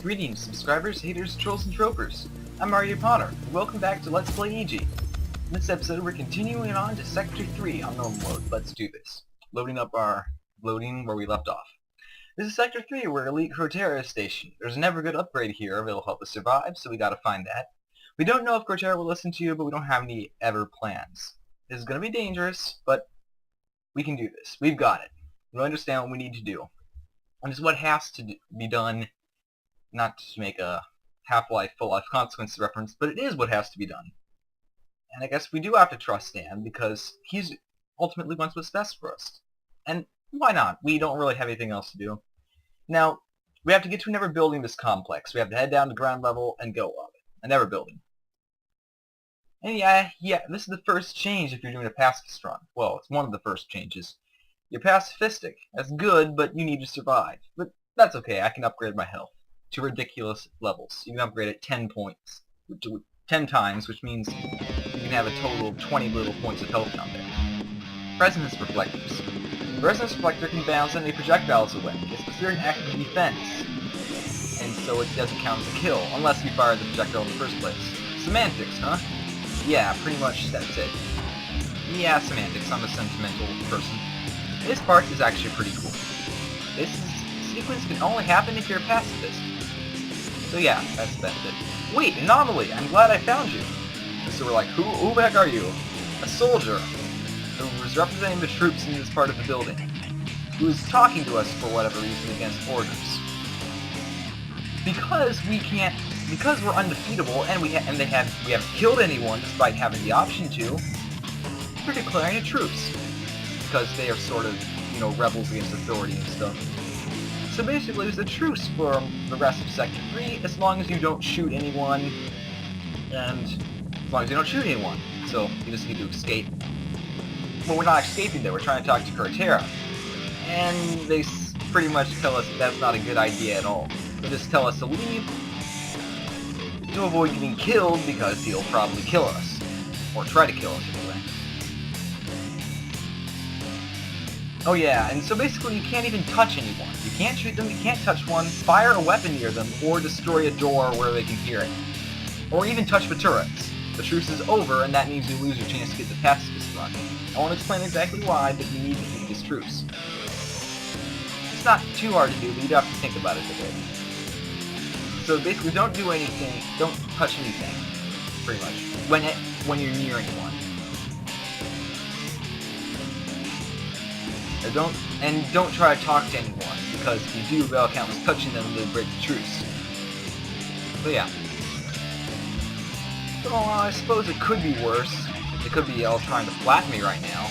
Greetings, subscribers, haters, trolls, and tropers. I'm Mario Potter, and welcome back to Let's Play EG. In this episode, we're continuing on to Sector 3 on normal mode. Let's do this. Loading where we left off. This is Sector 3, where Elite Krotera is stationed. There's a never good upgrade here that'll help us survive, so we gotta find that. We don't know if Krotera will listen to you, but we don't have any ever plans. This is gonna be dangerous, but we can do this. We've got it. We understand what we need to do. And this is what has to be done, not to make a Half-Life, Full-Life Consequences reference, but it is what has to be done. And I guess we do have to trust Stan, because he's ultimately wants what's best for us. And why not? We don't really have anything else to do. Now, we have to get to another building this complex. We have to head down to ground level and go up. Another building. And yeah, this is the first change if you're doing a pacifist run. Well, it's one of the first changes. You're pacifistic. That's good, but you need to survive. But that's okay, I can upgrade my health to ridiculous levels. You can upgrade it 10 points. 10 times, which means you can have a total of 20 little points of health down there. Resonance reflectors. The resonance reflector can bounce any projectiles away. It's considered an act of defense, and so it doesn't count as a kill, unless you fired the projectile in the first place. Semantics, huh? Yeah, pretty much that's it. Yeah, semantics. I'm a sentimental person. This part is actually pretty cool. This sequence can only happen if you're a pacifist. So yeah, that's the benefit. Wait, Anomaly! I'm glad I found you! And so we're like, who the heck are you? A soldier who was representing the troops in this part of the building, who is talking to us for whatever reason against orders. Because we're undefeatable and we haven't killed anyone despite having the option to, we're declaring a truce. Because they are sort of, rebels against authority and stuff. So basically, there's a truce for the rest of Sector 3, as long as you don't shoot anyone, and as long as you don't shoot anyone. So, you just need to escape. Well, we're not escaping though, we're trying to talk to Krotera. And they pretty much tell us that's not a good idea at all. They just tell us to leave, to avoid getting killed, because he'll probably kill us. Or try to kill us, anyway. Oh yeah, and so basically you can't even touch anyone. You can't shoot them, you can't touch one, fire a weapon near them, or destroy a door where they can hear it. Or even touch the turrets. The truce is over, and that means you lose your chance to get the pacifist run. I won't explain exactly why, but you need to keep this truce. It's not too hard to do, but you do have to think about it a bit. So basically don't do anything, don't touch anything, pretty much, when you're near anyone. Don't try to talk to anyone, because if you do, they'll count as touching them to break the truce. So yeah. So I suppose it could be worse. It could be all trying to flatten me right now.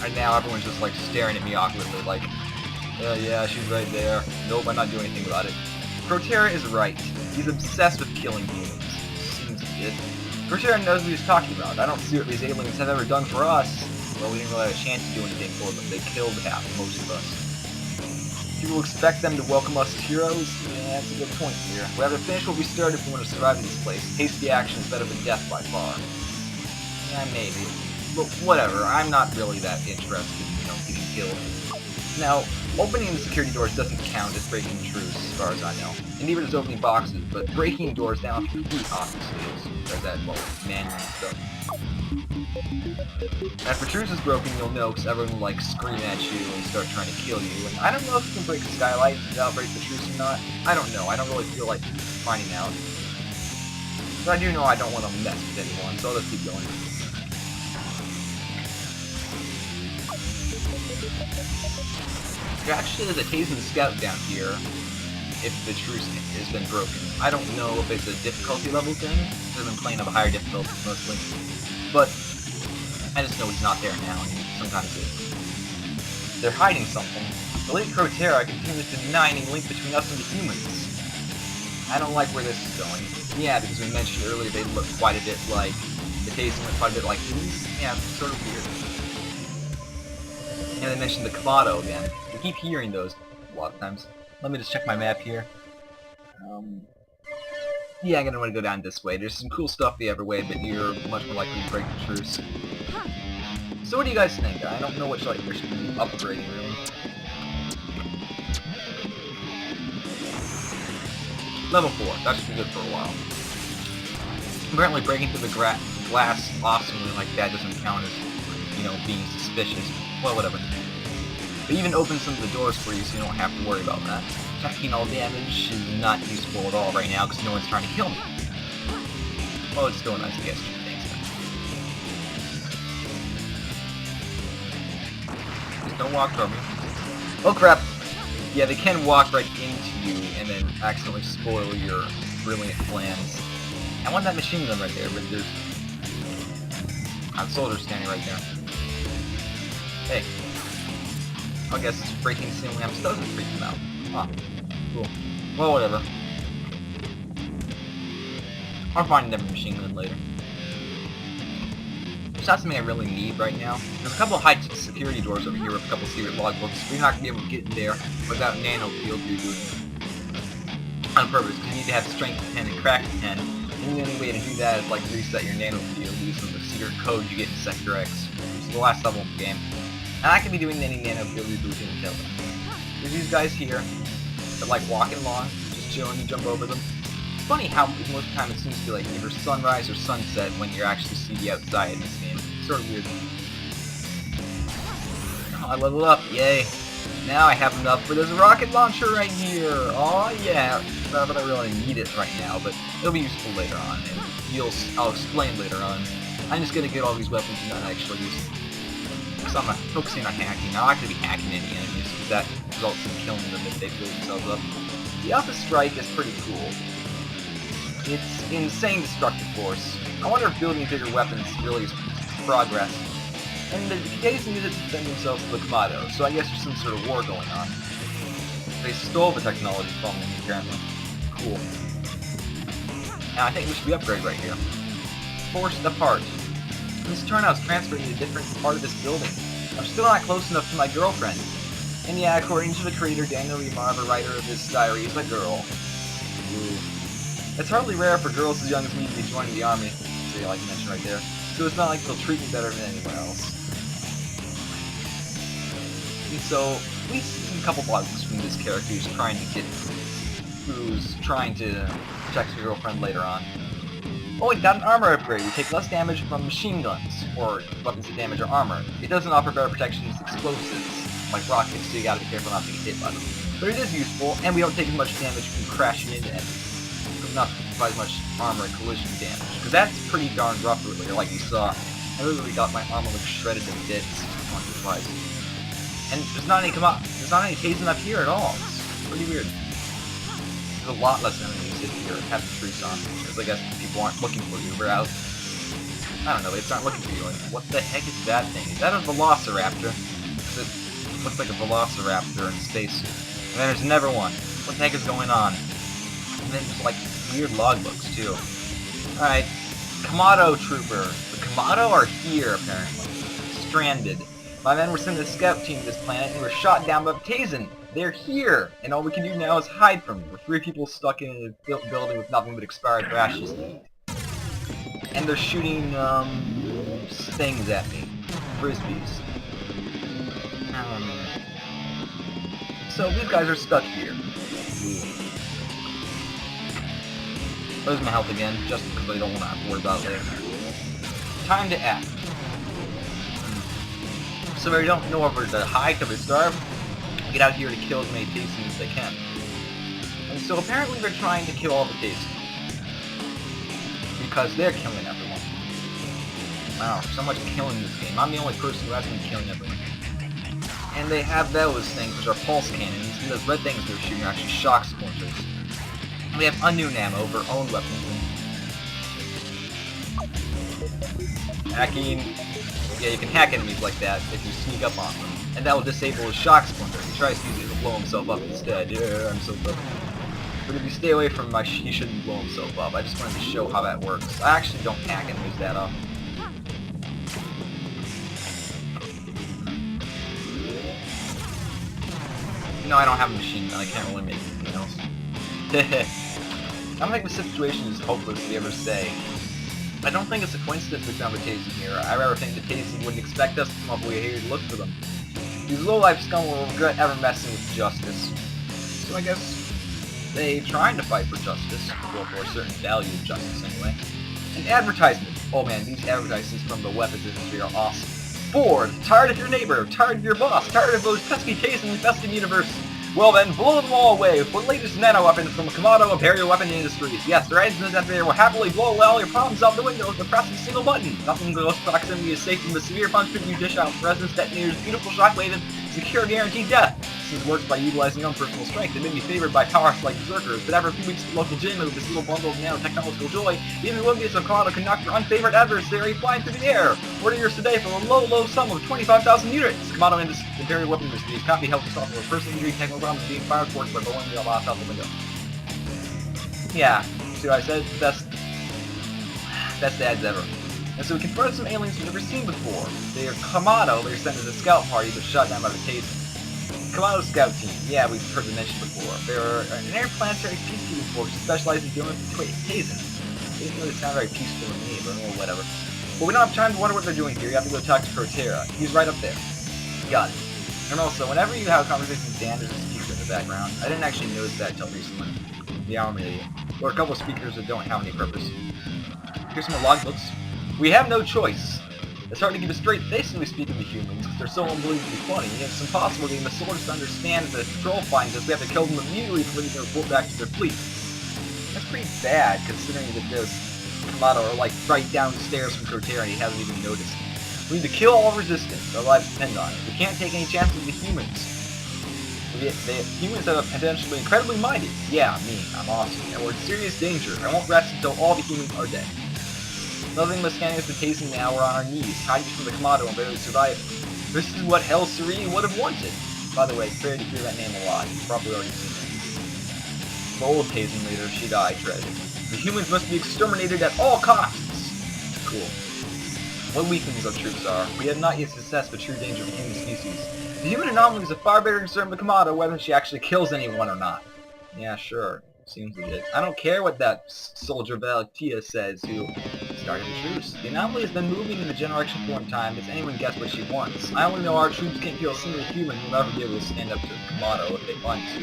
And now everyone's just like staring at me awkwardly, like, yeah, she's right there. Nope, I'm not doing anything about it. Krotera is right. He's obsessed with killing humans. Seems to be it. Krotera knows what he's talking about. I don't see what these aliens have ever done for us. Well, we didn't really have a chance to do anything for them. They killed most of us. People expect them to welcome us as heroes? Yeah, that's a good point here. We have to finish what we started if we want to survive in this place. Hasty action is better than death by far. Yeah, maybe. But whatever, I'm not really that interested in, getting killed. Now, opening the security doors doesn't count as breaking truce, as far as I know. And neither does opening boxes, but breaking dours down through heat obviously is. There's that, manual and stuff. And if the truce is broken, you'll know, because everyone will, scream at you and start trying to kill you. And I don't know if you can break the skylight without breaking the truce or not. I don't know. I don't really feel like finding out. But I do know I don't want to mess with anyone, so I'll just keep going. There actually is a Tasen scout down here if the truce has been broken. I don't know if it's a difficulty level thing, because I've been playing of a higher difficulty mostly. But I just know he's not there now, and sometimes it is. They're hiding something. Elite Krotera continues to deny any link between us and the humans. I don't like where this is going. Yeah, because we mentioned earlier they look quite a bit like... The Tasen look quite a bit like these. Yeah, it's sort of weird. And they mentioned the Kamado again. We keep hearing those a lot of times. Let me just check my map here. Yeah, I'm gonna want to go down this way. There's some cool stuff the other way, but you're much more likely to break the truce. So what do you guys think? I don't know which we should be upgrading, really. Level 4. That should be good for a while. Apparently breaking through the glass awesomely like that doesn't count as, you know, being suspicious. Well, whatever. They even open some of the doors for you so you don't have to worry about that. Attacking all damage is not useful at all right now because no one's trying to kill me. Well, it's still a nice gesture. Thanks, man. Just don't walk from me. Oh crap! Yeah, they can walk right into you and then accidentally spoil your brilliant plans. I want that machine gun right there, but there's a soldier standing right there. Hey. I guess breaking ceiling lamps doesn't freak them out. Huh. Cool. Well, whatever. I'll find another machine gun later. It's not something I really need right now. There's a couple of high security doors over here with a couple of secret logbooks, but you're not going to be able to get in there without nano field rebooting. On purpose, because you need to have strength 10 and crack 10. And the only way to do that is like reset your nano field using the secret code you get in Sector X, which is the last level of the game. And I can be doing any nano field rebooting until then. There's these guys here that like walking along, just chilling, you jump over them. It's funny how most of the time it seems to be like either sunrise or sunset when you actually see the outside in this game. It's sort of weird. Oh, I leveled up, yay. Now I have enough for this rocket launcher right here. Oh yeah, not that I really need it right now, but it'll be useful later on, and I'll explain later on. I'm just gonna get all these weapons and not actually use them. Because I'm focusing on hacking. I'm not gonna be hacking any enemies, because that results in killing them if they blow themselves up. The Alpha Strike is pretty cool. It's insane destructive force. I wonder if building bigger weapons really is progress. And the Tasen use it to defend themselves with the Kamado, so I guess there's some sort of war going on. They stole the technology from them, apparently. Cool. Now I think we should be upgraded right here. Forced apart. This turnout's transferred to a different part of this building. I'm still not close enough to my girlfriend. And yeah, according to the creator Daniel Remar, the writer of this diary, is a girl. Ooh. It's hardly rare for girls as young as me to be joining the army, so I like to mention right there. So it's not like they'll treat me better than anyone else. And so, we see a couple bugs from this character who's trying to protect his girlfriend later on. Oh, we got an armor upgrade. We take less damage from machine guns, or weapons that damage our armor. It doesn't offer better protection against explosives, like rockets, so you gotta be careful not to get hit by them. But it is useful, and we don't take as much damage from crashing into enemies. Not quite as much armor and collision damage, because that's pretty darn rough earlier, like you saw. I literally got my armor like shredded to bits once or twice. And there's not any Tasen up here at all. It's pretty weird. There's a lot less enemies if you have the truce on, because I guess people aren't looking for you. We're out. I don't know, they aren't looking for you. Like, what the heck is that thing? Is that a Velociraptor? It looks like a Velociraptor in space. And then there's never one. What the heck is going on? And then there's like weird logbooks too. Alright, Kamado Trooper. The Kamado are here apparently. Stranded. My men were sent a scout team to this planet and were shot down by Tasen. They're here! And all we can do now is hide from them. We're 3 people stuck in a building with nothing but expired rations to eat. And they're shooting, things at me. Frisbees. So these guys are stuck here. Lose my health again, just because I don't want to have to worry about it later. Time to act. So if I don't know whether to hide or to starve, get out here to kill as many Tasen as they can. And so apparently they're trying to kill all the Tasen. Because they're killing everyone. Wow, so much killing in this game. I'm the only person who hasn't been killing everyone. And they have those things, which are pulse cannons, and those red things they're shooting are actually shock splinters. We have unknown ammo for our own weapons. Hacking. Yeah, you can hack enemies like that if you sneak up on them. And that will disable his shock splinter. He tries to use it to blow himself up instead. Yeah, I'm so tough. But if you stay away from him, he shouldn't blow himself up. I just wanted to show how that works. I actually don't hack enemies that often. No, I don't have a machine gun. I can't really make anything else. I don't think the situation is hopeless as they ever say. I don't think it's a coincidence we found the Tasen here. I rather think the Tasen wouldn't expect us to come up over here to look for them. These low-life scum will regret ever messing with justice. So I guess They trying to fight for justice, or for a certain value of justice anyway. And advertisements. Oh man, these advertisements from the weapons industry are awesome. Bored, tired of your neighbor, tired of your boss, tired of those pesky Tasen infested universe. Well then, blow them all away with the latest nano-weapons from Kamado Imperial Weapon Industries. Yes, their engines that they will happily blow all your problems out the window with the press of a single button. Nothing in close proximity is safe from the severe punishment you dish out. Resonance detonators, beautiful shockwave, and secure guaranteed death. This works by utilizing your own personal strength. It may be favored by powers like berserkers, but after a few weeks at the local gym with this little bundle of nanotechnological joy, even Williams of Kamado can knock your unfavored adversary flying through the air. Order yours today for a low, low sum of 25,000 units. Kamado Imperial Weapon Industries can't be held responsible for personal injury, technical problems being fired for by blowing the boss out the window. Yeah, see what I said? Best ads ever. And so we confronted some aliens we've never seen before. They are Kamado, they were sent as a scout party but shot down by the Tasen. Kamado Scout Team, yeah, we've heard them mentioned before. They're an interplanetary peacekeeping force specializing in dealing with Tasen. They didn't really sound very peaceful to me, but well, whatever. But we don't have time to wonder what they're doing here. You have to go talk to Krotera. He's right up there. Got it. And also, whenever you have a conversation with Dan, there's a speaker in the background. I didn't actually notice that until recently. Yeah, I'm an idiot. Or a couple of speakers that don't have any purpose. Here's some logbooks. We have no choice. It's hard to keep a straight face when we speak of the humans, because they're so unbelievably funny, and it's impossible getting the soldiers to understand that if the patrol finds us, we have to kill them immediately before they can report back to their fleet. That's pretty bad, considering that this Kamado are like right downstairs from Krotera and he hasn't even noticed. We need to kill all resistance, our lives depend on it. We can't take any chances with the humans. Humans are potentially incredibly minded. Yeah, me, I'm awesome, and we're in serious danger. I won't rest until all the humans are dead. Nothing but scanning us the Tasen now, we're on our knees, hiding from the Kamado and barely surviving. This is what Hell Serene would have wanted. By the way, it's fair to hear that name a lot. You've probably already seen it. The old Tasen leader, she died tragic. The humans must be exterminated at all costs! Cool. What weaklings our troops are. We have not yet assessed the true danger of the human species. The human anomaly is a far bigger concern with Kamado, whether she actually kills anyone or not. Yeah, sure. Seems legit. I don't care what that soldier Valaktia says who started the truce. The anomaly has been moving in the general direction for a time. Does anyone guess what she wants? I only know our troops can't kill a single human who will never be able to stand up to Kamado if they want to.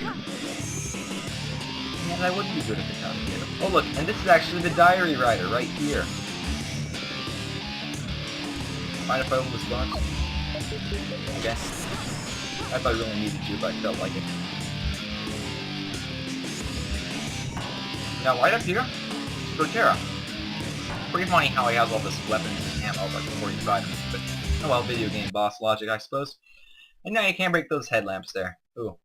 And I wouldn't be good at the time here. Oh look, and this is actually the diary writer right here. Mind if I open this box? Okay. If I really needed to, but I felt like it. Now, right up here, Krotera. Pretty funny how he has all this weapons and ammo like before you try them, but oh well, video game boss logic, I suppose. And now you can't break those headlamps there. Ooh.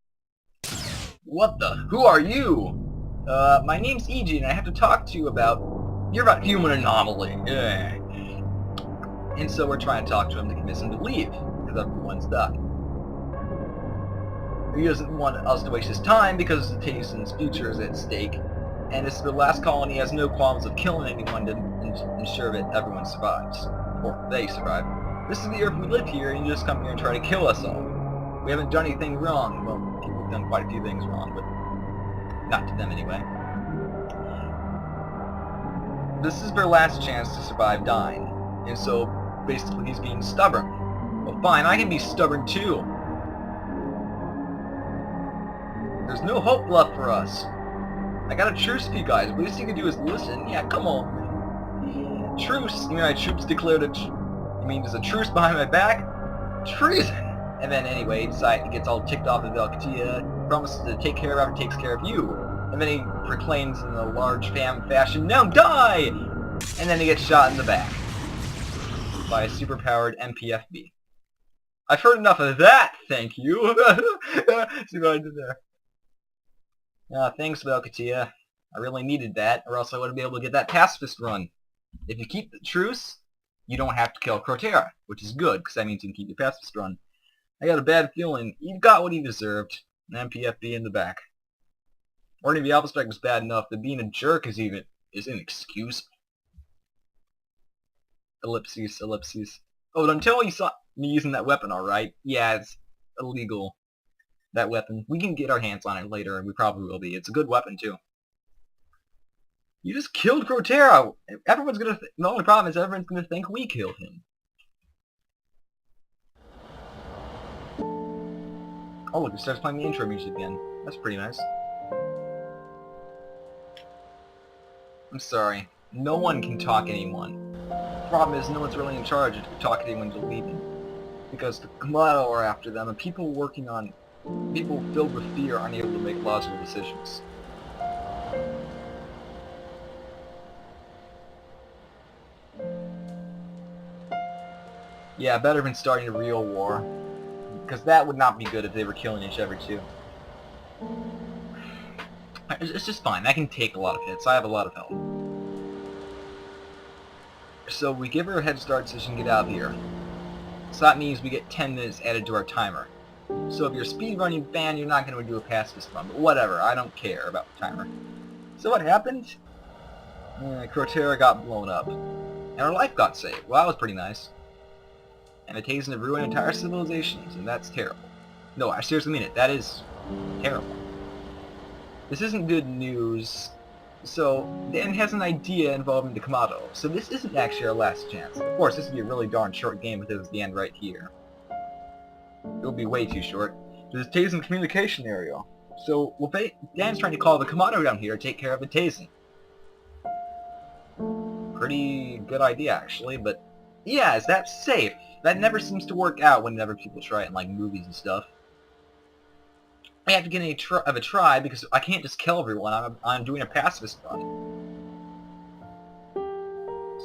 What the? Who are you? My name's EG, and I have to talk to you about... You're about human anomaly. Yeah. And so we're trying to talk to him to convince him to leave, because everyone's stuck. He doesn't want us to waste his time because the Tasen's future is at stake. And this is the last colony has no qualms of killing anyone to ensure that everyone survives. Or they survive. This is the earth we live here, and you just come here and try to kill us all. We haven't done anything wrong. Well, people have done quite a few things wrong, but not to them anyway. This is their last chance to survive dying. And so, basically, he's being stubborn. Well, fine, I can be stubborn too. There's no hope left for us. I got a truce for you guys. The least you can do is listen. Yeah, come on, man. Truce? You mean my troops declared a you mean there's a truce behind my back? Treason! And then anyway, he gets all ticked off at Valaktia, promises to take care of after he takes care of you. And then he proclaims in a large fashion, now die! And then he gets shot in the back. By a superpowered MPFB. I've heard enough of that, thank you! See what I did there? Thanks, Valaktia. I really needed that, or else I wouldn't be able to get that pacifist run. If you keep the truce, you don't have to kill Krotera, which is good, because that means you can keep your pacifist run. I got a bad feeling he got what he deserved. An MPFB in the back. Ordering the Alpha Strike was bad enough, but being a jerk is inexcusable. Ellipses, ellipses. Oh, but until you saw me using that weapon, alright? Yeah, it's illegal. That weapon. We can get our hands on it later, and we probably will be. It's a good weapon, too. You just killed Krotera! Everyone's gonna the only problem is everyone's gonna think we killed him. Oh look, it starts playing the intro music again. That's pretty nice. I'm sorry. No one can talk anyone. The problem is no one's really in charge of talking anyone to leaving. Because the Kamado are after them, and people filled with fear aren't able to make logical decisions. Yeah, better than starting a real war. Because that would not be good if they were killing each other too. It's just fine. I can take a lot of hits. I have a lot of health. So we give her a head start so she can get out of here. So that means we get 10 minutes added to our timer. So if you're a speedrunning fan, you're not going to do a pacifist run. But whatever, I don't care about the timer. So what happened? Krotera got blown up. And her life got saved. Well, that was pretty nice. And a Tasen have ruined entire civilizations, and that's terrible. No, I seriously mean it. That is terrible. This isn't good news. So, Dan has an idea involving the Kamado. So this isn't actually our last chance. Of course, this would be a really darn short game if it was the end right here. It would be way too short. There's a Tasen communication area. So, Dan's trying to call the Kamado down here to take care of the Tasen. Pretty good idea, actually, but yeah, is that safe? That never seems to work out whenever people try it in, like, movies and stuff. I have to get a try because I can't just kill everyone. I'm doing a pacifist run.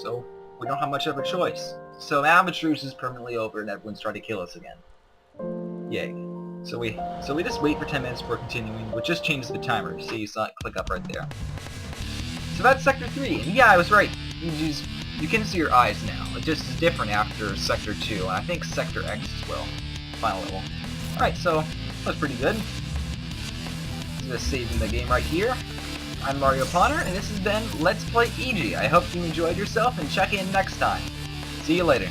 So, we don't have much of a choice. So now the truce is permanently over and everyone's trying to kill us again. Yay. So we just wait for 10 minutes before continuing, which just changes the timer. See, you saw it click up right there. So that's Sector 3, and yeah, I was right. You can see your eyes now. It just is different after Sector 2, and I think Sector X as well. Final level. Alright, so that was pretty good. Just saving the game right here. I'm Mario Potter, and this has been Let's Play EG. I hope you enjoyed yourself, and check in next time. See you later.